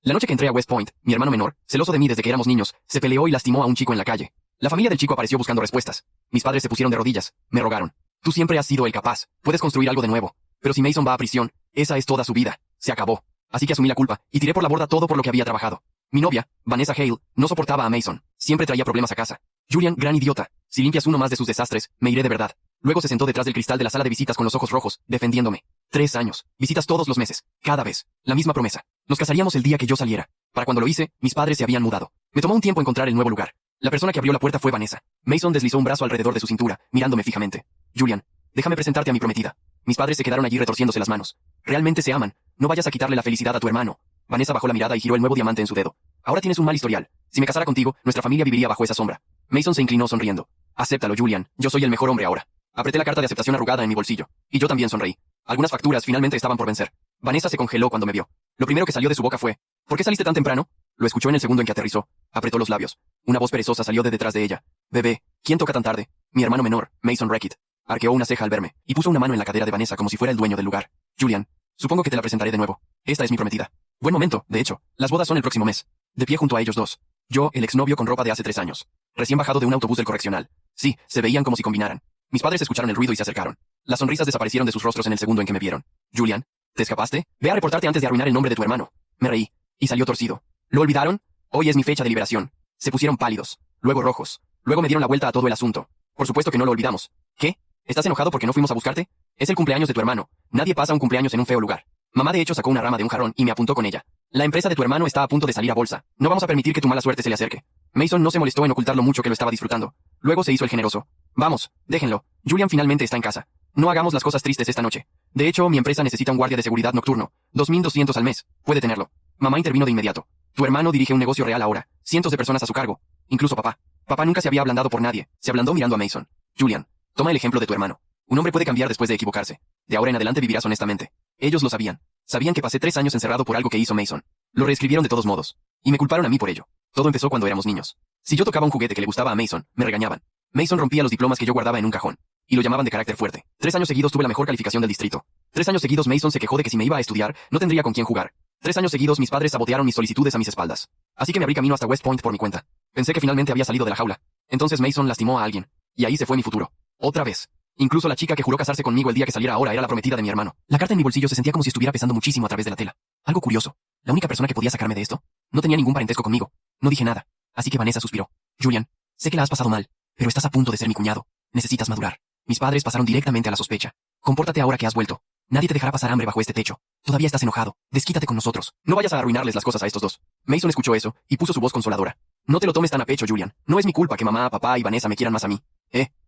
La noche que entré a West Point, mi hermano menor, celoso de mí desde que éramos niños, se peleó y lastimó a un chico en la calle. La familia del chico apareció buscando respuestas. Mis padres se pusieron de rodillas, me rogaron. Tú siempre has sido el capaz, puedes construir algo de nuevo. Pero si Mason va a prisión, esa es toda su vida. Se acabó. Así que asumí la culpa, y tiré por la borda todo por lo que había trabajado. Mi novia, Vanessa Hale, no soportaba a Mason. Siempre traía problemas a casa. Julian, gran idiota. Si limpias uno más de sus desastres, me iré de verdad. Luego se sentó detrás del cristal de la sala de visitas con los ojos rojos, defendiéndome. 3 años. Visitas todos los meses. Cada vez. La misma promesa. Nos casaríamos el día que yo saliera. Para cuando lo hice, mis padres se habían mudado. Me tomó un tiempo encontrar el nuevo lugar. La persona que abrió la puerta fue Vanessa. Mason deslizó un brazo alrededor de su cintura, mirándome fijamente. Julian, déjame presentarte a mi prometida. Mis padres se quedaron allí retorciéndose las manos. Realmente se aman. No vayas a quitarle la felicidad a tu hermano. Vanessa bajó la mirada y giró el nuevo diamante en su dedo. Ahora tienes un mal historial. Si me casara contigo, nuestra familia viviría bajo esa sombra. Mason se inclinó sonriendo. Acéptalo, Julian. Yo soy el mejor hombre ahora. Apreté la carta de aceptación arrugada en mi bolsillo. Y yo también sonreí. Algunas facturas finalmente estaban por vencer. Vanessa se congeló cuando me vio. Lo primero que salió de su boca fue: ¿por qué saliste tan temprano? Lo escuchó en el segundo en que aterrizó. Apretó los labios. Una voz perezosa salió de detrás de ella. Bebé, ¿quién toca tan tarde? Mi hermano menor, Mason Reckitt. Arqueó una ceja al verme, y puso una mano en la cadera de Vanessa como si fuera el dueño del lugar. Julian, supongo que te la presentaré de nuevo. Esta es mi prometida. Buen momento, de hecho. Las bodas son el próximo mes. De pie junto a ellos dos. Yo, el exnovio con ropa de hace 3 años. Recién bajado de un autobús del correccional. Sí, se veían como si combinaran. Mis padres escucharon el ruido y se acercaron. Las sonrisas desaparecieron de sus rostros en el segundo en que me vieron. Julian, ¿te escapaste? Ve a reportarte antes de arruinar el nombre de tu hermano. Me reí. Y salió torcido. ¿Lo olvidaron? Hoy es mi fecha de liberación. Se pusieron pálidos. Luego rojos. Luego me dieron la vuelta a todo el asunto. Por supuesto que no lo olvidamos. ¿Qué? ¿Estás enojado porque no fuimos a buscarte? Es el cumpleaños de tu hermano. Nadie pasa un cumpleaños en un feo lugar. Mamá de hecho sacó una rama de un jarrón y me apuntó con ella. La empresa de tu hermano está a punto de salir a bolsa. No vamos a permitir que tu mala suerte se le acerque. Mason no se molestó en ocultar lo mucho que lo estaba disfrutando. Luego se hizo el generoso. Vamos, déjenlo. Julian finalmente está en casa. No hagamos las cosas tristes esta noche. De hecho, mi empresa necesita un guardia de seguridad nocturno. 2.200 al mes. Puede tenerlo. Mamá intervino de inmediato. Tu hermano dirige un negocio real ahora. Cientos de personas a su cargo. Incluso papá. Papá nunca se había ablandado por nadie. Se ablandó mirando a Mason. Julian, toma el ejemplo de tu hermano. Un hombre puede cambiar después de equivocarse. De ahora en adelante vivirás honestamente. Ellos lo sabían. Sabían que pasé 3 años encerrado por algo que hizo Mason. Lo reescribieron de todos modos. Y me culparon a mí por ello. Todo empezó cuando éramos niños. Si yo tocaba un juguete que le gustaba a Mason, me regañaban. Mason rompía los diplomas que yo guardaba en un cajón. Y lo llamaban de carácter fuerte. 3 años seguidos tuve la mejor calificación del distrito. 3 años seguidos Mason se quejó de que si me iba a estudiar, no tendría con quién jugar. 3 años seguidos mis padres sabotearon mis solicitudes a mis espaldas. Así que me abrí camino hasta West Point por mi cuenta. Pensé que finalmente había salido de la jaula. Entonces Mason lastimó a alguien. Y ahí se fue mi futuro. Otra vez. Incluso la chica que juró casarse conmigo el día que saliera ahora era la prometida de mi hermano. La carta en mi bolsillo se sentía como si estuviera pesando muchísimo a través de la tela. Algo curioso. La única persona que podía sacarme de esto no tenía ningún parentesco conmigo. No dije nada. Así que Vanessa suspiró. Julian, sé que la has pasado mal, pero estás a punto de ser mi cuñado. Necesitas madurar. Mis padres pasaron directamente a la sospecha. Compórtate ahora que has vuelto. Nadie te dejará pasar hambre bajo este techo. Todavía estás enojado. Desquítate con nosotros. No vayas a arruinarles las cosas a estos dos. Mason escuchó eso y puso su voz consoladora. No te lo tomes tan a pecho, Julian. No es mi culpa que mamá, papá y Vanessa me quieran más a mí.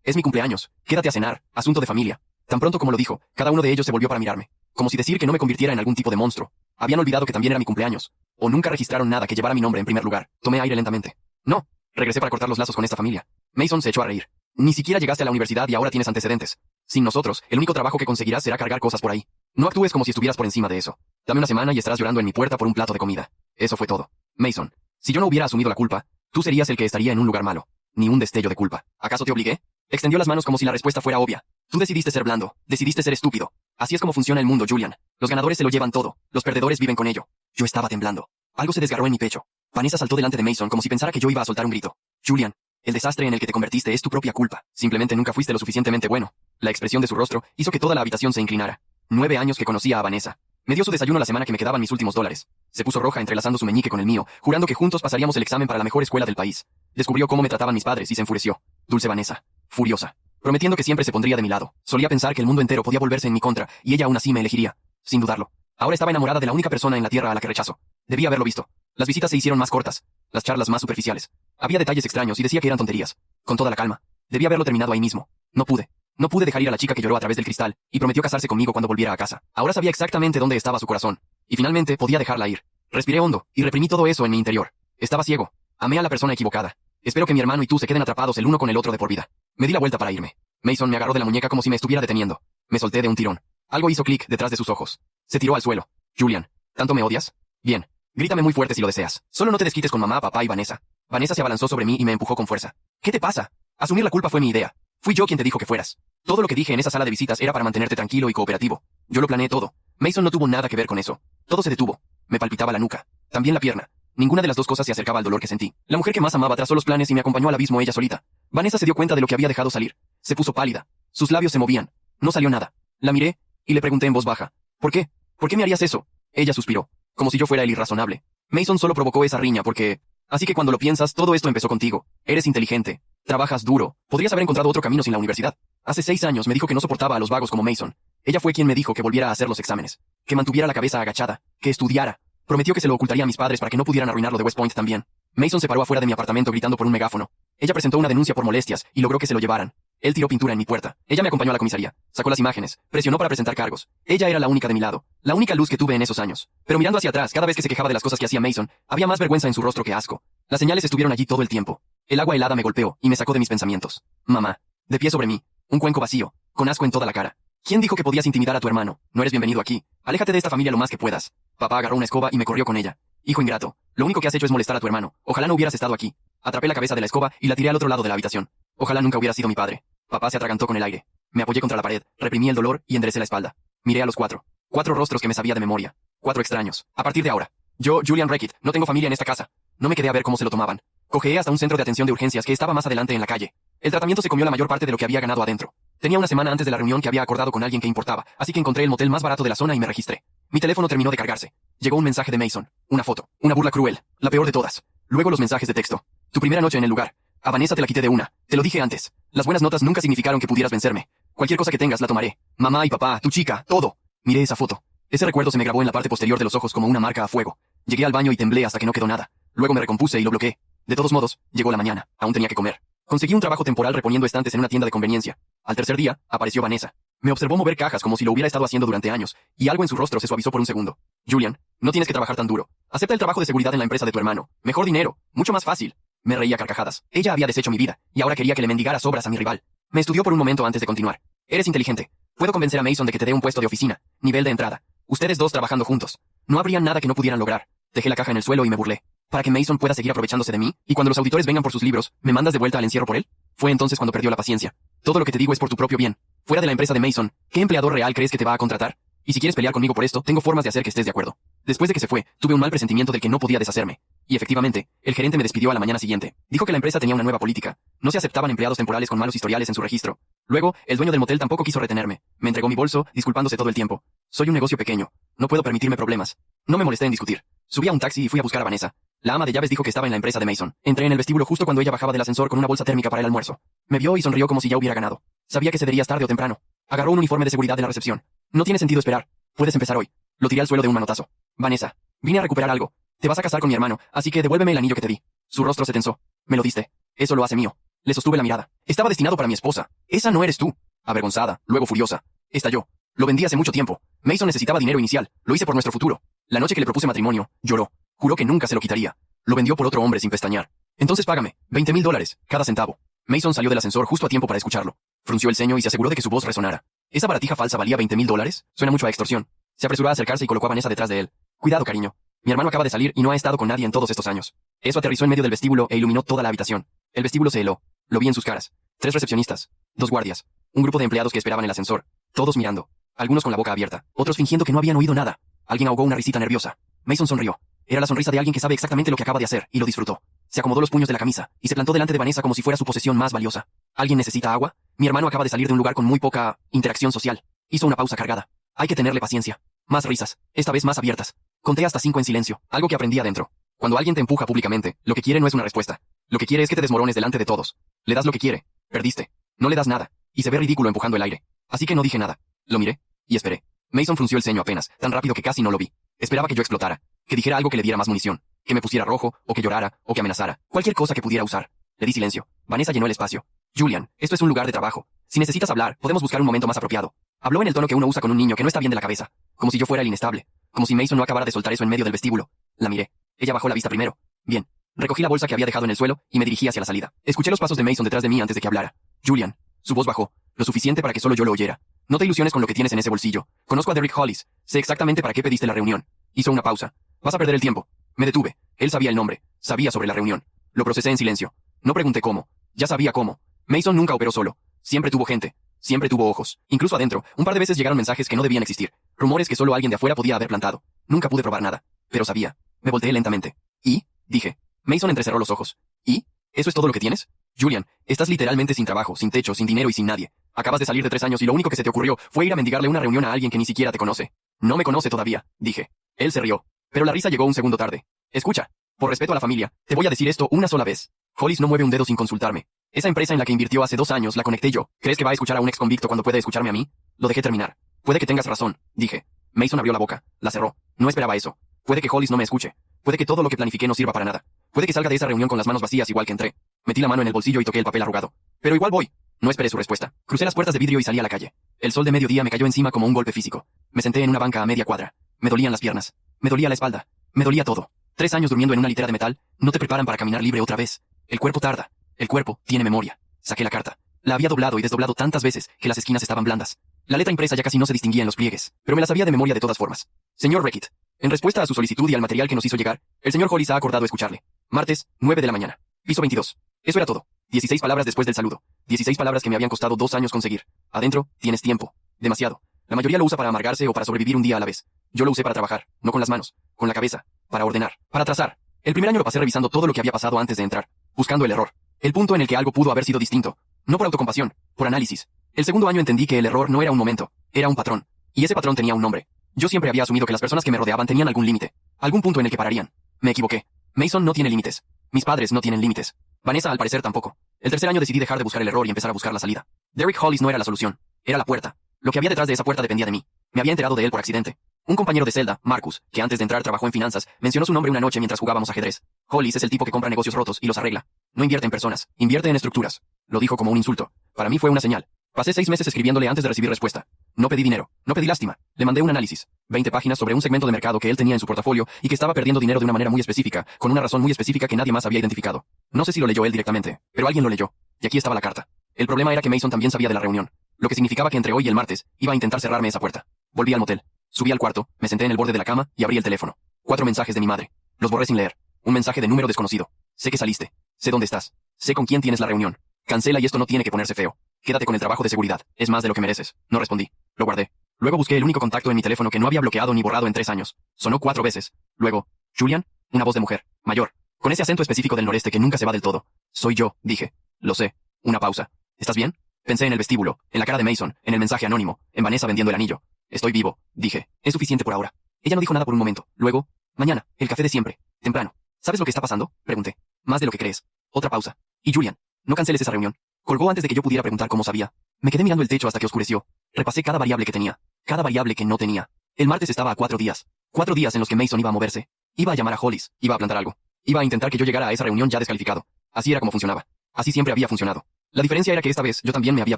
Es mi cumpleaños. Quédate a cenar. Asunto de familia. Tan pronto como lo dijo, cada uno de ellos se volvió para mirarme. Como si decir que no me convirtiera en algún tipo de monstruo. Habían olvidado que también era mi cumpleaños. O nunca registraron nada que llevara mi nombre en primer lugar. Tomé aire lentamente. No. Regresé para cortar los lazos con esta familia. Mason se echó a reír. Ni siquiera llegaste a la universidad y ahora tienes antecedentes. Sin nosotros, el único trabajo que conseguirás será cargar cosas por ahí. No actúes como si estuvieras por encima de eso. Dame una semana y estarás llorando en mi puerta por un plato de comida. Eso fue todo. Mason, si yo no hubiera asumido la culpa, tú serías el que estaría en un lugar malo. Ni un destello de culpa. ¿Acaso te obligué? Extendió las manos como si la respuesta fuera obvia. Tú decidiste ser blando. Decidiste ser estúpido. Así es como funciona el mundo, Julian. Los ganadores se lo llevan todo. Los perdedores viven con ello. Yo estaba temblando. Algo se desgarró en mi pecho. Vanessa saltó delante de Mason como si pensara que yo iba a soltar un grito. Julian, el desastre en el que te convertiste es tu propia culpa. Simplemente nunca fuiste lo suficientemente bueno. La expresión de su rostro hizo que toda la habitación se inclinara. 9 años que conocía a Vanessa. Me dio su desayuno la semana que me quedaban mis últimos $. Se puso roja entrelazando su meñique con el mío, jurando que juntos pasaríamos el examen para la mejor escuela del país. Descubrió cómo me trataban mis padres y se enfureció. Dulce Vanessa. Furiosa. Prometiendo que siempre se pondría de mi lado. Solía pensar que el mundo entero podía volverse en mi contra, y ella aún así me elegiría. Sin dudarlo. Ahora estaba enamorada de la única persona en la tierra a la que rechazo. Debía haberlo visto. Las visitas se hicieron más cortas. Las charlas más superficiales. Había detalles extraños y decía que eran tonterías. Con toda la calma. Debía haberlo terminado ahí mismo. No pude. No pude dejar ir a la chica que lloró a través del cristal, y prometió casarse conmigo cuando volviera a casa. Ahora sabía exactamente dónde estaba su corazón. Y finalmente podía dejarla ir. Respiré hondo, y reprimí todo eso en mi interior. Estaba ciego. Amé a la persona equivocada. Espero que mi hermano y tú se queden atrapados el uno con el otro de por vida. Me di la vuelta para irme. Mason me agarró de la muñeca como si me estuviera deteniendo. Me solté de un tirón. Algo hizo clic detrás de sus ojos. Se tiró al suelo. Julian, ¿tanto me odias? Bien. Grítame muy fuerte si lo deseas. Solo no te desquites con mamá, papá y Vanessa. Vanessa se abalanzó sobre mí y me empujó con fuerza. ¿Qué te pasa? Asumir la culpa fue mi idea. Fui yo quien te dijo que fueras. Todo lo que dije en esa sala de visitas era para mantenerte tranquilo y cooperativo. Yo lo planeé todo. Mason no tuvo nada que ver con eso. Todo se detuvo. Me palpitaba la nuca. También la pierna. Ninguna de las dos cosas se acercaba al dolor que sentí. La mujer que más amaba trazó los planes y me acompañó al abismo ella solita. Vanessa se dio cuenta de lo que había dejado salir. Se puso pálida. Sus labios se movían. No salió nada. La miré y le pregunté en voz baja. ¿Por qué? ¿Por qué me harías eso? Ella suspiró, como si yo fuera el irrazonable. Mason solo provocó esa riña porque... Así que cuando lo piensas, todo esto empezó contigo. Eres inteligente. Trabajas duro. Podrías haber encontrado otro camino sin la universidad. Hace 6 años me dijo que no soportaba a los vagos como Mason. Ella fue quien me dijo que volviera a hacer los exámenes. Que mantuviera la cabeza agachada. Que estudiara. Prometió que se lo ocultaría a mis padres para que no pudieran arruinarlo de West Point también. Mason se paró afuera de mi apartamento gritando por un megáfono. Ella presentó una denuncia por molestias y logró que se lo llevaran. Él tiró pintura en mi puerta. Ella me acompañó a la comisaría. Sacó las imágenes. Presionó para presentar cargos. Ella era la única de mi lado. La única luz que tuve en esos años. Pero mirando hacia atrás, cada vez que se quejaba de las cosas que hacía Mason, había más vergüenza en su rostro que asco. Las señales estuvieron allí todo el tiempo. El agua helada me golpeó y me sacó de mis pensamientos. Mamá. De pie sobre mí. Un cuenco vacío. Con asco en toda la cara. ¿Quién dijo que podías intimidar a tu hermano? No eres bienvenido aquí. Aléjate de esta familia lo más que puedas. Papá agarró una escoba y me corrió con ella. Hijo ingrato. Lo único que has hecho es molestar a tu hermano. Ojalá no hubieras estado aquí. Atrapé la cabeza de la escoba y la tiré al otro lado de la habitación. Ojalá nunca hubiera sido mi padre. Papá se atragantó con el aire. Me apoyé contra la pared, reprimí el dolor y enderecé la espalda. Miré a los 4. 4 rostros que me sabía de memoria. 4 extraños. A partir de ahora. Yo, Julian Reckitt, no tengo familia en esta casa. No me quedé a ver cómo se lo tomaban. Cojeé hasta un centro de atención de urgencias que estaba más adelante en la calle. El tratamiento se comió la mayor parte de lo que había ganado adentro. Tenía una semana antes de la reunión que había acordado con alguien que importaba, así que encontré el motel más barato de la zona y me registré. Mi teléfono terminó de cargarse. Llegó un mensaje de Mason. Una foto. Una burla cruel. La peor de todas. Luego los mensajes de texto. Tu primera noche en el lugar. A Vanessa te la quité de una. Te lo dije antes. Las buenas notas nunca significaron que pudieras vencerme. Cualquier cosa que tengas la tomaré. Mamá y papá, tu chica, todo. Miré esa foto. Ese recuerdo se me grabó en la parte posterior de los ojos como una marca a fuego. Llegué al baño y temblé hasta que no quedó nada. Luego me recompuse y lo bloqueé. De todos modos, llegó la mañana. Aún tenía que comer. Conseguí un trabajo temporal reponiendo estantes en una tienda de conveniencia. Al tercer día, apareció Vanessa. Me observó mover cajas como si lo hubiera estado haciendo durante años, y algo en su rostro se suavizó por un segundo. Julian, no tienes que trabajar tan duro. Acepta el trabajo de seguridad en la empresa de tu hermano. Mejor dinero. Mucho más fácil. Me reía a carcajadas. Ella había deshecho mi vida, y ahora quería que le mendigara sobras a mi rival. Me estudió por un momento antes de continuar. Eres inteligente. Puedo convencer a Mason de que te dé un puesto de oficina. Nivel de entrada. Ustedes dos trabajando juntos. No habría nada que no pudieran lograr. Dejé la caja en el suelo y me burlé. Para que Mason pueda seguir aprovechándose de mí, y cuando los auditores vengan por sus libros, ¿me mandas de vuelta al encierro por él? Fue entonces cuando perdió la paciencia. Todo lo que te digo es por tu propio bien. Fuera de la empresa de Mason, ¿qué empleador real crees que te va a contratar? Y si quieres pelear conmigo por esto, tengo formas de hacer que estés de acuerdo. Después de que se fue, tuve un mal presentimiento del que no podía deshacerme. Y efectivamente, el gerente me despidió a la mañana siguiente. Dijo que la empresa tenía una nueva política. No se aceptaban empleados temporales con malos historiales en su registro. Luego, el dueño del motel tampoco quiso retenerme. Me entregó mi bolso, disculpándose todo el tiempo. Soy un negocio pequeño. No puedo permitirme problemas. No me molesté en discutir. Subí a un taxi y fui a buscar a Vanessa. La ama de llaves dijo que estaba en la empresa de Mason. Entré en el vestíbulo justo cuando ella bajaba del ascensor con una bolsa térmica para el almuerzo. Me vio y sonrió como si ya hubiera ganado. Sabía que cederías tarde o temprano. Agarró un uniforme de seguridad de la recepción. No tiene sentido esperar. Puedes empezar hoy. Lo tiré al suelo de un manotazo. Vanessa, vine a recuperar algo. Te vas a casar con mi hermano, así que devuélveme el anillo que te di. Su rostro se tensó. Me lo diste. Eso lo hace mío. Le sostuve la mirada. Estaba destinado para mi esposa. Esa no eres tú. Avergonzada, luego furiosa. Estalló. Lo vendí hace mucho tiempo. Mason necesitaba dinero inicial. Lo hice por nuestro futuro. La noche que le propuse matrimonio, lloró. Juró que nunca se lo quitaría. Lo vendió por otro hombre sin pestañear. Entonces págame. $20,000, cada centavo. Mason salió del ascensor justo a tiempo para escucharlo. Frunció el ceño y se aseguró de que su voz resonara. ¿Esa baratija falsa valía $20,000? Suena mucho a extorsión. Se apresuró a acercarse y colocó a Vanessa detrás de él. Cuidado, cariño. Mi hermano acaba de salir y no ha estado con nadie en todos estos años. Eso aterrizó en medio del vestíbulo e iluminó toda la habitación. El vestíbulo se heló. Lo vi en sus caras. 3 recepcionistas. 2 guardias. Un grupo de empleados que esperaban el ascensor. Todos mirando. Algunos con la boca abierta. Otros fingiendo que no habían oído nada. Alguien ahogó una risita nerviosa. Mason sonrió. Era la sonrisa de alguien que sabe exactamente lo que acaba de hacer, y lo disfrutó. Se acomodó los puños de la camisa, y se plantó delante de Vanessa como si fuera su posesión más valiosa. ¿Alguien necesita agua? Mi hermano acaba de salir de un lugar con muy poca interacción social. Hizo una pausa cargada. Hay que tenerle paciencia. Más risas, esta vez más abiertas. Conté hasta 5 en silencio, algo que aprendí adentro. Cuando alguien te empuja públicamente, lo que quiere no es una respuesta. Lo que quiere es que te desmorones delante de todos. Le das lo que quiere. Perdiste. No le das nada. Y se ve ridículo empujando el aire. Así que no dije nada. Lo miré. Y esperé. Mason frunció el ceño apenas, tan rápido que casi no lo vi. Esperaba que yo explotara. Que dijera algo que le diera más munición. Que me pusiera rojo, o que llorara, o que amenazara. Cualquier cosa que pudiera usar. Le di silencio. Vanessa llenó el espacio. Julian, esto es un lugar de trabajo. Si necesitas hablar, podemos buscar un momento más apropiado. Habló en el tono que uno usa con un niño que no está bien de la cabeza. Como si yo fuera el inestable. Como si Mason no acabara de soltar eso en medio del vestíbulo. La miré. Ella bajó la vista primero. Bien. Recogí la bolsa que había dejado en el suelo y me dirigí hacia la salida. Escuché los pasos de Mason detrás de mí antes de que hablara. Julian. Su voz bajó. Lo suficiente para que solo yo lo oyera. No te ilusiones con lo que tienes en ese bolsillo. Conozco a Derek Hollis. Sé exactamente para qué pediste la reunión. Hizo una pausa. Vas a perder el tiempo. Me detuve. Él sabía el nombre. Sabía sobre la reunión. Lo procesé en silencio. No pregunté cómo. Ya sabía cómo. Mason nunca operó solo. Siempre tuvo gente. Siempre tuvo ojos. Incluso adentro, un par de veces llegaron mensajes que no debían existir. Rumores que solo alguien de afuera podía haber plantado. Nunca pude probar nada. Pero sabía. Me volteé lentamente. ¿Y? Dije. Mason entrecerró los ojos. ¿Y? ¿Eso es todo lo que tienes? Julian, estás literalmente sin trabajo, sin techo, sin dinero y sin nadie. Acabas de salir de 3 años y lo único que se te ocurrió fue ir a mendigarle una reunión a alguien que ni siquiera te conoce. No me conoce todavía, dije. Él se rió. Pero la risa llegó un segundo tarde. Escucha. Por respeto a la familia, te voy a decir esto una sola vez. Hollis no mueve un dedo sin consultarme. Esa empresa en la que invirtió hace 2 años la conecté yo. ¿Crees que va a escuchar a un ex convicto cuando puede escucharme a mí? Lo dejé terminar. Puede que tengas razón, dije. Mason abrió la boca, la cerró. No esperaba eso. Puede que Hollis no me escuche. Puede que todo lo que planifiqué no sirva para nada. Puede que salga de esa reunión con las manos vacías igual que entré. Metí la mano en el bolsillo y toqué el papel arrugado. Pero igual voy. No esperé su respuesta. Crucé las puertas de vidrio y salí a la calle. El sol de mediodía me cayó encima como un golpe físico. Me senté en una banca a media cuadra. Me dolían las piernas. Me dolía la espalda. Me dolía todo. 3 años durmiendo en una litera de metal no te preparan para caminar libre otra vez. El cuerpo tarda. El cuerpo tiene memoria. Saqué la carta. La había doblado y desdoblado tantas veces que las esquinas estaban blandas. La letra impresa ya casi no se distinguía en los pliegues, pero me la sabía de memoria de todas formas. Señor Reckitt, en respuesta a su solicitud y al material que nos hizo llegar, el señor Hollis ha acordado escucharle. Martes, 9 de la mañana. Piso 22. Eso era todo. 16 palabras después del saludo. 16 palabras que me habían costado 2 años conseguir. Adentro, tienes tiempo. Demasiado. La mayoría lo usa para amargarse o para sobrevivir un día a la vez. Yo lo usé para trabajar, no con las manos, con la cabeza, para ordenar, para trazar. El primer año lo pasé revisando todo lo que había pasado antes de entrar, buscando el error. El punto en el que algo pudo haber sido distinto. No por autocompasión, por análisis. El segundo año entendí que el error no era un momento, era un patrón. Y ese patrón tenía un nombre. Yo siempre había asumido que las personas que me rodeaban tenían algún límite. Algún punto en el que pararían. Me equivoqué. Mason no tiene límites. Mis padres no tienen límites. Vanessa al parecer tampoco. El tercer año decidí dejar de buscar el error y empezar a buscar la salida. Derek Hollis no era la solución. Era la puerta. Lo que había detrás de esa puerta dependía de mí. Me había enterado de él por accidente. Un compañero de celda, Marcus, que antes de entrar trabajó en finanzas, mencionó su nombre una noche mientras jugábamos ajedrez. Hollis es el tipo que compra negocios rotos y los arregla. No invierte en personas, invierte en estructuras. Lo dijo como un insulto. Para mí fue una señal. Pasé 6 meses escribiéndole antes de recibir respuesta. No pedí dinero, no pedí lástima. Le mandé un análisis. 20 páginas sobre un segmento de mercado que él tenía en su portafolio y que estaba perdiendo dinero de una manera muy específica, con una razón muy específica que nadie más había identificado. No sé si lo leyó él directamente, pero alguien lo leyó. Y aquí estaba la carta. El problema era que Mason también sabía de la reunión, lo que significaba que entre hoy y el martes iba a intentar cerrarme esa puerta. Volví al motel. Subí al cuarto, me senté en el borde de la cama y abrí el teléfono. 4 mensajes de mi madre. Los borré sin leer. Un mensaje de número desconocido. Sé que saliste. Sé dónde estás. Sé con quién tienes la reunión. Cancela y esto no tiene que ponerse feo. Quédate con el trabajo de seguridad. Es más de lo que mereces. No respondí. Lo guardé. Luego busqué el único contacto en mi teléfono que no había bloqueado ni borrado en 3 años. Sonó 4 veces. Luego, Julian, una voz de mujer, mayor, con ese acento específico del noreste que nunca se va del todo. Soy yo, dije. Lo sé. Una pausa. ¿Estás bien? Pensé en el vestíbulo, en la cara de Mason, en el mensaje anónimo, en Vanessa vendiendo el anillo. Estoy vivo, dije. Es suficiente por ahora. Ella no dijo nada por un momento. Luego, mañana, el café de siempre. Temprano. ¿Sabes lo que está pasando? Pregunté. Más de lo que crees. Otra pausa. Y Julian, no canceles esa reunión. Colgó antes de que yo pudiera preguntar cómo sabía. Me quedé mirando el techo hasta que oscureció. Repasé cada variable que tenía. Cada variable que no tenía. El martes estaba a 4 días. 4 días en los que Mason iba a moverse. Iba a llamar a Hollis. Iba a plantar algo. Iba a intentar que yo llegara a esa reunión ya descalificado. Así era como funcionaba. Así siempre había funcionado. La diferencia era que esta vez yo también me había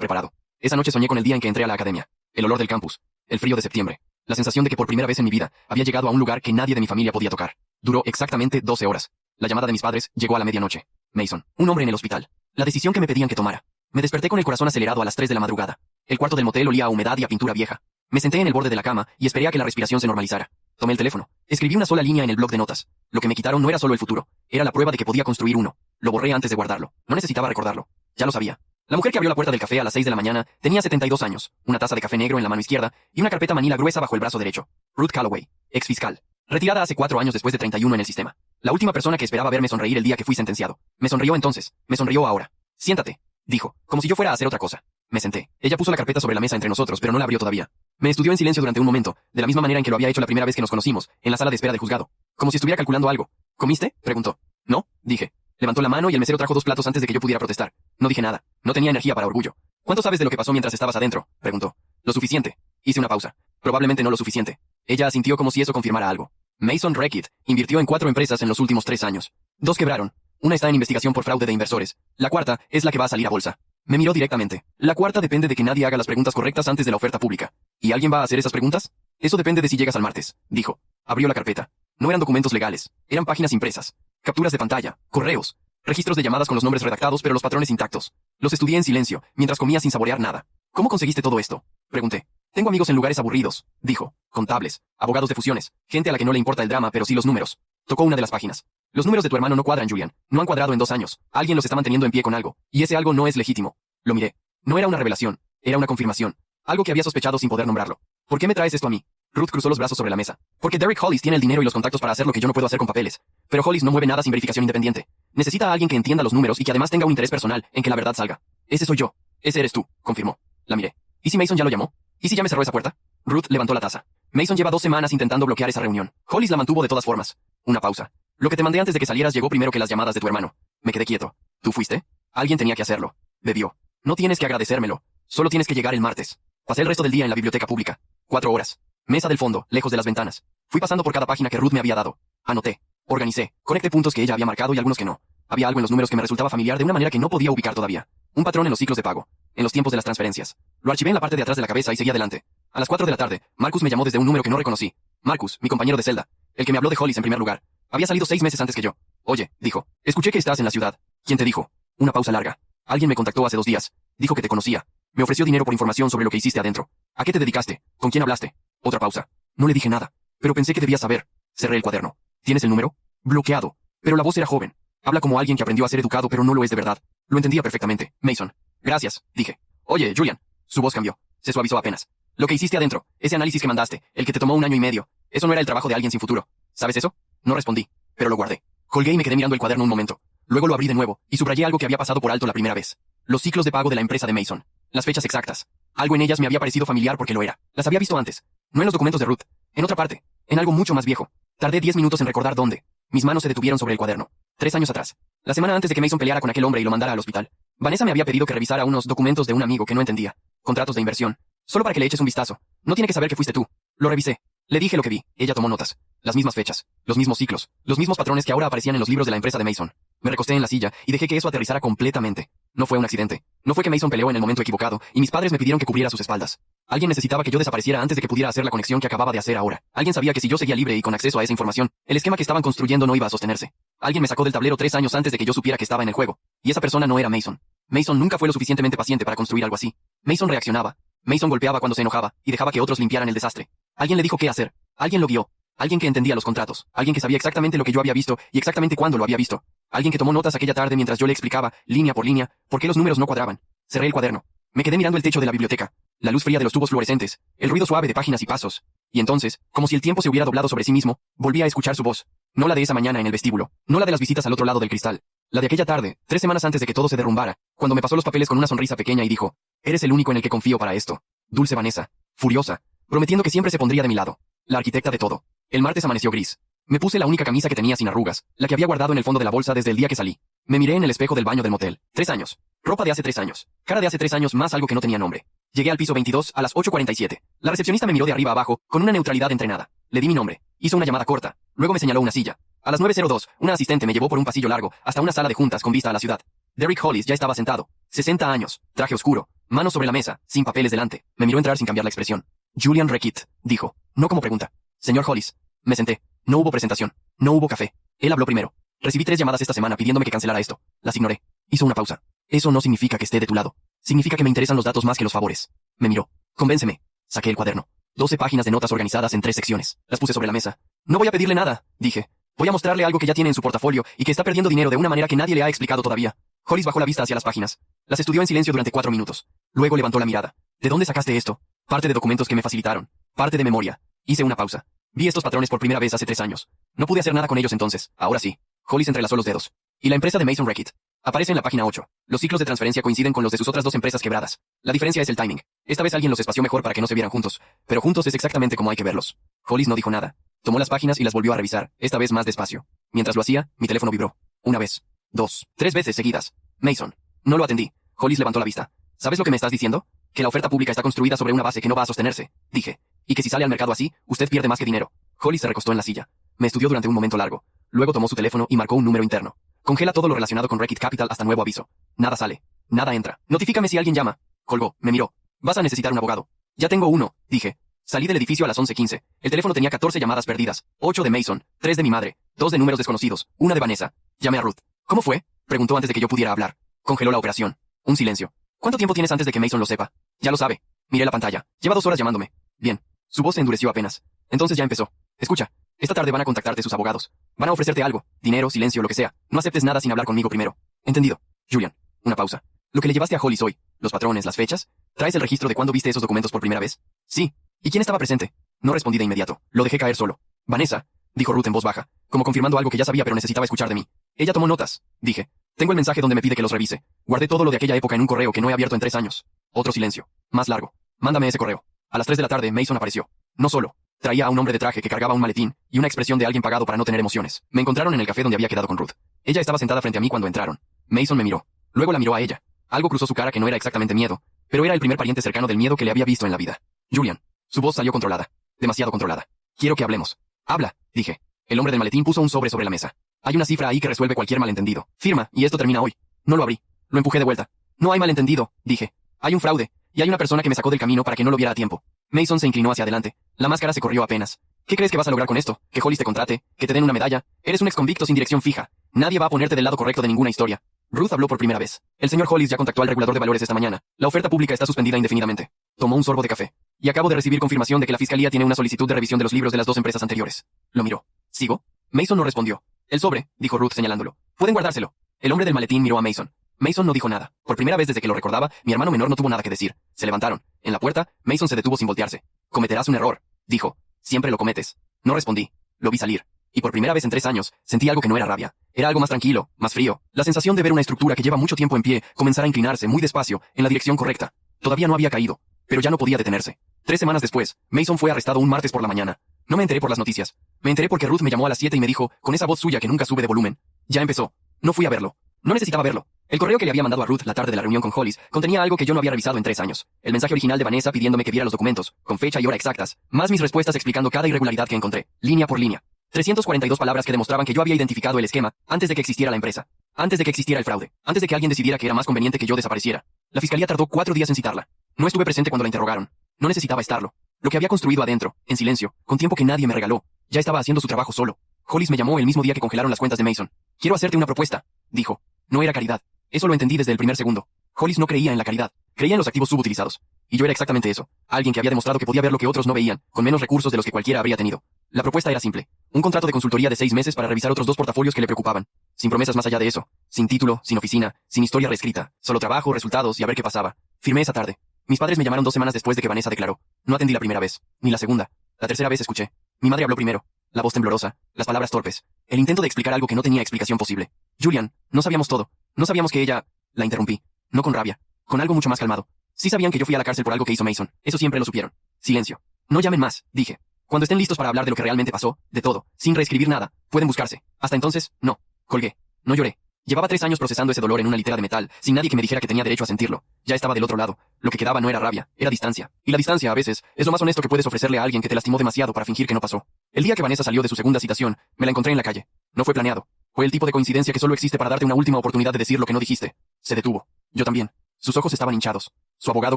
preparado. Esa noche soñé con el día en que entré a la academia. El olor del campus. El frío de septiembre. La sensación de que por primera vez en mi vida había llegado a un lugar que nadie de mi familia podía tocar. Duró exactamente 12 horas. La llamada de mis padres llegó a la medianoche. Mason, un hombre en el hospital. La decisión que me pedían que tomara. Me desperté con el corazón acelerado a las 3 de la madrugada. El cuarto del motel olía a humedad y a pintura vieja. Me senté en el borde de la cama y esperé a que la respiración se normalizara. Tomé el teléfono. Escribí una sola línea en el bloc de notas. Lo que me quitaron no era solo el futuro. Era la prueba de que podía construir uno. Lo borré antes de guardarlo. No necesitaba recordarlo. Ya lo sabía. La mujer que abrió la puerta del café a las 6 de la mañana tenía 72 años, una taza de café negro en la mano izquierda y una carpeta manila gruesa bajo el brazo derecho. Ruth Calloway, ex fiscal. Retirada hace 4 años después de 31 en el sistema. La última persona que esperaba verme sonreír el día que fui sentenciado. Me sonrió entonces. Me sonrió ahora. Siéntate, dijo, como si yo fuera a hacer otra cosa. Me senté. Ella puso la carpeta sobre la mesa entre nosotros, pero no la abrió todavía. Me estudió en silencio durante un momento, de la misma manera en que lo había hecho la primera vez que nos conocimos, en la sala de espera del juzgado. Como si estuviera calculando algo. ¿Comiste? Preguntó. No, dije. Levantó la mano y el mesero trajo 2 platos antes de que yo pudiera protestar. No dije nada. No tenía energía para orgullo. ¿Cuánto sabes de lo que pasó mientras estabas adentro? Preguntó. Lo suficiente. Hice una pausa. Probablemente no lo suficiente. Ella asintió como si eso confirmara algo. Mason Reckitt invirtió en 4 empresas en los últimos 3 años. 2 quebraron. Una está en investigación por fraude de inversores. La cuarta es la que va a salir a bolsa. Me miró directamente. La cuarta depende de que nadie haga las preguntas correctas antes de la oferta pública. ¿Y alguien va a hacer esas preguntas? Eso depende de si llegas al martes, dijo. Abrió la carpeta. No eran documentos legales. Eran páginas impresas. Capturas de pantalla. Correos. Registros de llamadas con los nombres redactados pero los patrones intactos. Los estudié en silencio, mientras comía sin saborear nada. ¿Cómo conseguiste todo esto? Pregunté. Tengo amigos en lugares aburridos, dijo. Contables, abogados de fusiones, gente a la que no le importa el drama pero sí los números. Tocó una de las páginas. Los números de tu hermano no cuadran, Julian. No han cuadrado en 2 años. Alguien los está manteniendo en pie con algo. Y ese algo no es legítimo. Lo miré. No era una revelación. Era una confirmación. Algo que había sospechado sin poder nombrarlo. ¿Por qué me traes esto a mí? Ruth cruzó los brazos sobre la mesa. Porque Derek Hollis tiene el dinero y los contactos para hacer lo que yo no puedo hacer con papeles. Pero Hollis no mueve nada sin verificación independiente. Necesita a alguien que entienda los números y que además tenga un interés personal en que la verdad salga. Ese soy yo. Ese eres tú, confirmó. La miré. ¿Y si Mason ya lo llamó? ¿Y si ya me cerró esa puerta? Ruth levantó la taza. Mason lleva 2 semanas intentando bloquear esa reunión. Hollis la mantuvo de todas formas. Una pausa. Lo que te mandé antes de que salieras llegó primero que las llamadas de tu hermano. Me quedé quieto. ¿Tú fuiste? Alguien tenía que hacerlo. Bebió. No tienes que agradecérmelo. Solo tienes que llegar el martes. Pasé el resto del día en la biblioteca pública. 4 horas. Mesa del fondo, lejos de las ventanas. Fui pasando por cada página que Ruth me había dado. Anoté. Organicé. Conecté puntos que ella había marcado y algunos que no. Había algo en los números que me resultaba familiar de una manera que no podía ubicar todavía. Un patrón en los ciclos de pago. En los tiempos de las transferencias. Lo archivé en la parte de atrás de la cabeza y seguí adelante. A las 4 de la tarde, Marcus me llamó desde un número que no reconocí. Marcus, mi compañero de celda. El que me habló de Hollis en primer lugar. Había salido 6 meses antes que yo. Oye, dijo. Escuché que estás en la ciudad. ¿Quién te dijo? Una pausa larga. Alguien me contactó hace 2 días. Dijo que te conocía. Me ofreció dinero por información sobre lo que hiciste adentro. ¿A qué te dedicaste? ¿Con quién hablaste? Otra pausa. No le dije nada. Pero pensé que debías saber. Cerré el cuaderno. ¿Tienes el número? Bloqueado. Pero la voz era joven. Habla como alguien que aprendió a ser educado pero no lo es de verdad. Lo entendía perfectamente. Mason. Gracias, dije. Oye, Julian. Su voz cambió. Se suavizó apenas. Lo que hiciste adentro. Ese análisis que mandaste. El que te tomó 1 año y medio. Eso no era el trabajo de alguien sin futuro. ¿Sabes eso? No respondí. Pero lo guardé. Colgué y me quedé mirando el cuaderno un momento. Luego lo abrí de nuevo, y subrayé algo que había pasado por alto la primera vez. Los ciclos de pago de la empresa de Mason. Las fechas exactas. Algo en ellas me había parecido familiar porque lo era. Las había visto antes. No en los documentos de Ruth. En otra parte. En algo mucho más viejo. Tardé 10 minutos en recordar dónde. Mis manos se detuvieron sobre el cuaderno. 3 años atrás. La semana antes de que Mason peleara con aquel hombre y lo mandara al hospital. Vanessa me había pedido que revisara unos documentos de un amigo que no entendía. Contratos de inversión. Solo para que le eches un vistazo. No tiene que saber que fuiste tú. Lo revisé. Le dije lo que vi. Ella tomó notas. Las mismas fechas. Los mismos ciclos. Los mismos patrones que ahora aparecían en los libros de la empresa de Mason. Me recosté en la silla y dejé que eso aterrizara completamente. No fue un accidente. No fue que Mason peleó en el momento equivocado y mis padres me pidieron que cubriera sus espaldas. Alguien necesitaba que yo desapareciera antes de que pudiera hacer la conexión que acababa de hacer ahora. Alguien sabía que si yo seguía libre y con acceso a esa información, el esquema que estaban construyendo no iba a sostenerse. Alguien me sacó del tablero 3 años antes de que yo supiera que estaba en el juego. Y esa persona no era Mason. Mason nunca fue lo suficientemente paciente para construir algo así. Mason reaccionaba. Mason golpeaba cuando se enojaba y dejaba que otros limpiaran el desastre. Alguien le dijo qué hacer. Alguien lo guió. Alguien que entendía los contratos. Alguien que sabía exactamente lo que yo había visto y exactamente cuándo lo había visto. Alguien que tomó notas aquella tarde mientras yo le explicaba, línea por línea, por qué los números no cuadraban. Cerré el cuaderno. Me quedé mirando el techo de la biblioteca. La luz fría de los tubos fluorescentes. El ruido suave de páginas y pasos. Y entonces, como si el tiempo se hubiera doblado sobre sí mismo, volví a escuchar su voz. No la de esa mañana en el vestíbulo. No la de las visitas al otro lado del cristal. La de aquella tarde, 3 semanas antes de que todo se derrumbara, cuando me pasó los papeles con una sonrisa pequeña y dijo, eres el único en el que confío para esto. Dulce Vanessa. Furiosa. Prometiendo que siempre se pondría de mi lado. La arquitecta de todo. El martes amaneció gris. Me puse la única camisa que tenía sin arrugas, la que había guardado en el fondo de la bolsa desde el día que salí. Me miré en el espejo del baño del motel. 3 años. Ropa de hace 3 años. Cara de hace 3 años más algo que no tenía nombre. Llegué al piso 22 a las 8:47. La recepcionista me miró de arriba a abajo, con una neutralidad entrenada. Le di mi nombre. Hizo una llamada corta. Luego me señaló una silla. A las 9:02, una asistente me llevó por un pasillo largo, hasta una sala de juntas con vista a la ciudad. Derek Hollis ya estaba sentado. 60 años. Traje oscuro. Manos sobre la mesa, sin papeles delante. Me miró entrar sin cambiar la expresión. Julian Rekitt, dijo. No como pregunta. Señor Hollis. Me senté. No hubo presentación. No hubo café. Él habló primero. Recibí 3 llamadas esta semana pidiéndome que cancelara esto. Las ignoré. Hizo una pausa. Eso no significa que esté de tu lado. Significa que me interesan los datos más que los favores. Me miró. Convénceme. Saqué el cuaderno. 12 páginas de notas organizadas en 3 secciones. Las puse sobre la mesa. No voy a pedirle nada, dije. Voy a mostrarle algo que ya tiene en su portafolio y que está perdiendo dinero de una manera que nadie le ha explicado todavía. Hollis bajó la vista hacia las páginas. Las estudió en silencio durante 4 minutos. Luego levantó la mirada. ¿De dónde sacaste esto? Parte de documentos que me facilitaron. Parte de memoria. Hice una pausa. Vi estos patrones por primera vez hace 3 años. No pude hacer nada con ellos entonces. Ahora sí. Hollis entrelazó los dedos. Y la empresa de Mason Rekitt. Aparece en la página 8. Los ciclos de transferencia coinciden con los de sus otras 2 empresas quebradas. La diferencia es el timing. Esta vez alguien los espació mejor para que no se vieran juntos. Pero juntos es exactamente como hay que verlos. Hollis no dijo nada. Tomó las páginas y las volvió a revisar, esta vez más despacio. Mientras lo hacía, mi teléfono vibró. 1 vez. 2. 3 veces seguidas. Mason. No lo atendí. Hollis levantó la vista. ¿Sabes lo que me estás diciendo? Que la oferta pública está construida sobre una base que no va a sostenerse. Dije. Y que si sale al mercado así, usted pierde más que dinero. Hollis se recostó en la silla. Me estudió durante un momento largo. Luego tomó su teléfono y marcó un número interno. Congela todo lo relacionado con Rekitt Capital hasta nuevo aviso. Nada sale. Nada entra. Notifícame si alguien llama. Colgó. Me miró. Vas a necesitar un abogado. Ya tengo uno, dije. Salí del edificio a las 11:15. El teléfono tenía 14 llamadas perdidas. 8 de Mason, 3 de mi madre, 2 de números desconocidos, 1 de Vanessa. Llamé a Ruth. ¿Cómo fue? Preguntó antes de que yo pudiera hablar. Congeló la operación. Un silencio. ¿Cuánto tiempo tienes antes de que Mason lo sepa? Ya lo sabe. Miré la pantalla. Lleva 2 horas llamándome. Bien. Su voz se endureció apenas. Entonces ya empezó. Escucha. Esta tarde van a contactarte sus abogados. Van a ofrecerte algo. Dinero, silencio, lo que sea. No aceptes nada sin hablar conmigo primero. Entendido. Julian. Una pausa. Lo que le llevaste a Hollis hoy. Los patrones, las fechas. ¿Traes el registro de cuándo viste esos documentos por primera vez? Sí. ¿Y quién estaba presente? No respondí de inmediato. Lo dejé caer solo. Vanessa, dijo Ruth en voz baja, como confirmando algo que ya sabía pero necesitaba escuchar de mí. Ella tomó notas, dije. Tengo el mensaje donde me pide que los revise. Guardé todo lo de aquella época en un correo que no he abierto en 3 años. Otro silencio. Más largo. Mándame ese correo. A las 3 de la tarde, Mason apareció. No solo. Traía a un hombre de traje que cargaba un maletín y una expresión de alguien pagado para no tener emociones. Me encontraron en el café donde había quedado con Ruth. Ella estaba sentada frente a mí cuando entraron. Mason me miró. Luego la miró a ella. Algo cruzó su cara que no era exactamente miedo, pero era el primer pariente cercano del miedo que le había visto en la vida. Julian. Su voz salió controlada. Demasiado controlada. Quiero que hablemos. Habla, dije. El hombre del maletín puso un sobre la mesa. Hay una cifra ahí que resuelve cualquier malentendido. Firma, y esto termina hoy. No lo abrí. Lo empujé de vuelta. No hay malentendido, dije. Hay un fraude, y hay una persona que me sacó del camino para que no lo viera a tiempo. Mason se inclinó hacia adelante. La máscara se corrió apenas. ¿Qué crees que vas a lograr con esto? ¿Que Hollis te contrate? ¿Que te den una medalla? Eres un exconvicto sin dirección fija. Nadie va a ponerte del lado correcto de ninguna historia. Ruth habló por primera vez. El señor Hollis ya contactó al regulador de valores esta mañana. La oferta pública está suspendida indefinidamente. Tomó un sorbo de café. Y acabo de recibir confirmación de que la fiscalía tiene una solicitud de revisión de los libros de las 2 empresas anteriores. Lo miró. ¿Sigo? Mason no respondió. El sobre, dijo Ruth señalándolo. Pueden guardárselo. El hombre del maletín miró a Mason. Mason no dijo nada. Por primera vez desde que lo recordaba, mi hermano menor no tuvo nada que decir. Se levantaron. En la puerta, Mason se detuvo sin voltearse. Cometerás un error, dijo. Siempre lo cometes. No respondí. Lo vi salir. Y por primera vez en 3 años, sentí algo que no era rabia. Era algo más tranquilo, más frío. La sensación de ver una estructura que lleva mucho tiempo en pie comenzar a inclinarse muy despacio, en la dirección correcta. Todavía no había caído, pero ya no podía detenerse. 3 semanas después, Mason fue arrestado un martes por la mañana. No me enteré por las noticias. Me enteré porque Ruth me llamó a las 7 y me dijo, con esa voz suya que nunca sube de volumen. Ya empezó. No fui a verlo. No necesitaba verlo. El correo que le había mandado a Ruth la tarde de la reunión con Hollis contenía algo que yo no había revisado en 3 años. El mensaje original de Vanessa pidiéndome que viera los documentos, con fecha y hora exactas, más mis respuestas explicando cada irregularidad que encontré, línea por línea. 342 palabras que demostraban que yo había identificado el esquema antes de que existiera la empresa, antes de que existiera el fraude, antes de que alguien decidiera que era más conveniente que yo desapareciera. La fiscalía tardó 4 días en citarla. No estuve presente cuando la interrogaron. No necesitaba estarlo. Lo que había construido adentro, en silencio, con tiempo que nadie me regaló, ya estaba haciendo su trabajo solo. Hollis me llamó el mismo día que congelaron las cuentas de Mason. Quiero hacerte una propuesta, dijo. No era caridad. Eso lo entendí desde el primer segundo. Hollis no creía en la caridad. Creía en los activos subutilizados. Y yo era exactamente eso. Alguien que había demostrado que podía ver lo que otros no veían, con menos recursos de los que cualquiera habría tenido. La propuesta era simple. Un contrato de consultoría de 6 meses para revisar otros 2 portafolios que le preocupaban. Sin promesas más allá de eso. Sin título, sin oficina, sin historia reescrita. Solo trabajo, resultados y a ver qué pasaba. Firmé esa tarde. Mis padres me llamaron 2 semanas después de que Vanessa declaró. No atendí la primera vez. Ni la segunda. La tercera vez escuché. Mi madre habló primero. La voz temblorosa. Las palabras torpes. El intento de explicar algo que no tenía explicación posible. Julian, no sabíamos todo. No sabíamos que ella... La interrumpí. No con rabia. Con algo mucho más calmado. Sí sabían que yo fui a la cárcel por algo que hizo Mason. Eso siempre lo supieron. Silencio. No llamen más, dije. Cuando estén listos para hablar de lo que realmente pasó, de todo, sin reescribir nada, pueden buscarse. Hasta entonces, no. Colgué. No lloré. Llevaba 3 años procesando ese dolor en una litera de metal, sin nadie que me dijera que tenía derecho a sentirlo. Ya estaba del otro lado. Lo que quedaba no era rabia, era distancia. Y la distancia, a veces, es lo más honesto que puedes ofrecerle a alguien que te lastimó demasiado para fingir que no pasó. El día que Vanessa salió de su segunda citación, me la encontré en la calle. No fue planeado. Fue el tipo de coincidencia que solo existe para darte una última oportunidad de decir lo que no dijiste. Se detuvo. Yo también. Sus ojos estaban hinchados. Su abogado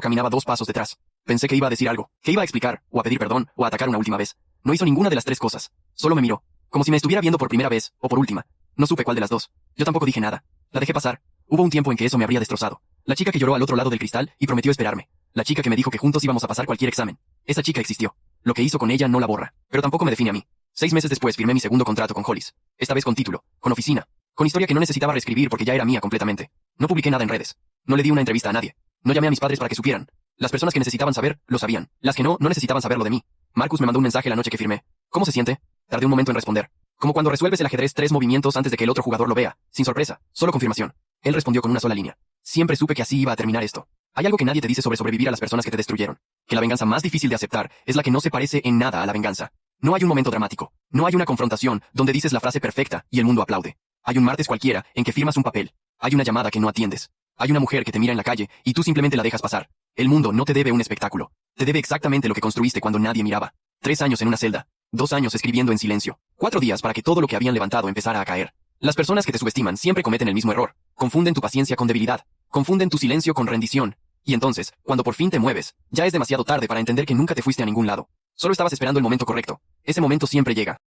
caminaba 2 pasos detrás. Pensé que iba a decir algo, que iba a explicar, o a pedir perdón, o a atacar una última vez. No hizo ninguna de las 3 cosas. Solo me miró. Como si me estuviera viendo por primera vez, o por última. No supe cuál de las 2. Yo tampoco dije nada. La dejé pasar. Hubo un tiempo en que eso me habría destrozado. La chica que lloró al otro lado del cristal y prometió esperarme. La chica que me dijo que juntos íbamos a pasar cualquier examen. Esa chica existió. Lo que hizo con ella no la borra. Pero tampoco me define a mí. 6 meses después firmé mi segundo contrato con Hollis. Esta vez con título, con oficina. Con historia que no necesitaba reescribir porque ya era mía completamente. No publiqué nada en redes. No le di una entrevista a nadie. No llamé a mis padres para que supieran. Las personas que necesitaban saber, lo sabían. Las que no, no necesitaban saberlo de mí. Marcus me mandó un mensaje la noche que firmé. ¿Cómo se siente? Tardé un momento en responder. Como cuando resuelves el ajedrez 3 movimientos antes de que el otro jugador lo vea. Sin sorpresa, solo confirmación. Él respondió con una sola línea. Siempre supe que así iba a terminar esto. Hay algo que nadie te dice sobre sobrevivir a las personas que te destruyeron. Que la venganza más difícil de aceptar es la que no se parece en nada a la venganza. No hay un momento dramático. No hay una confrontación donde dices la frase perfecta y el mundo aplaude. Hay un martes cualquiera en que firmas un papel. Hay una llamada que no atiendes. Hay una mujer que te mira en la calle y tú simplemente la dejas pasar. El mundo no te debe un espectáculo. Te debe exactamente lo que construiste cuando nadie miraba. 3 años en una celda. 2 años escribiendo en silencio. 4 días para que todo lo que habían levantado empezara a caer. Las personas que te subestiman siempre cometen el mismo error. Confunden tu paciencia con debilidad. Confunden tu silencio con rendición. Y entonces, cuando por fin te mueves, ya es demasiado tarde para entender que nunca te fuiste a ningún lado. Solo estabas esperando el momento correcto. Ese momento siempre llega.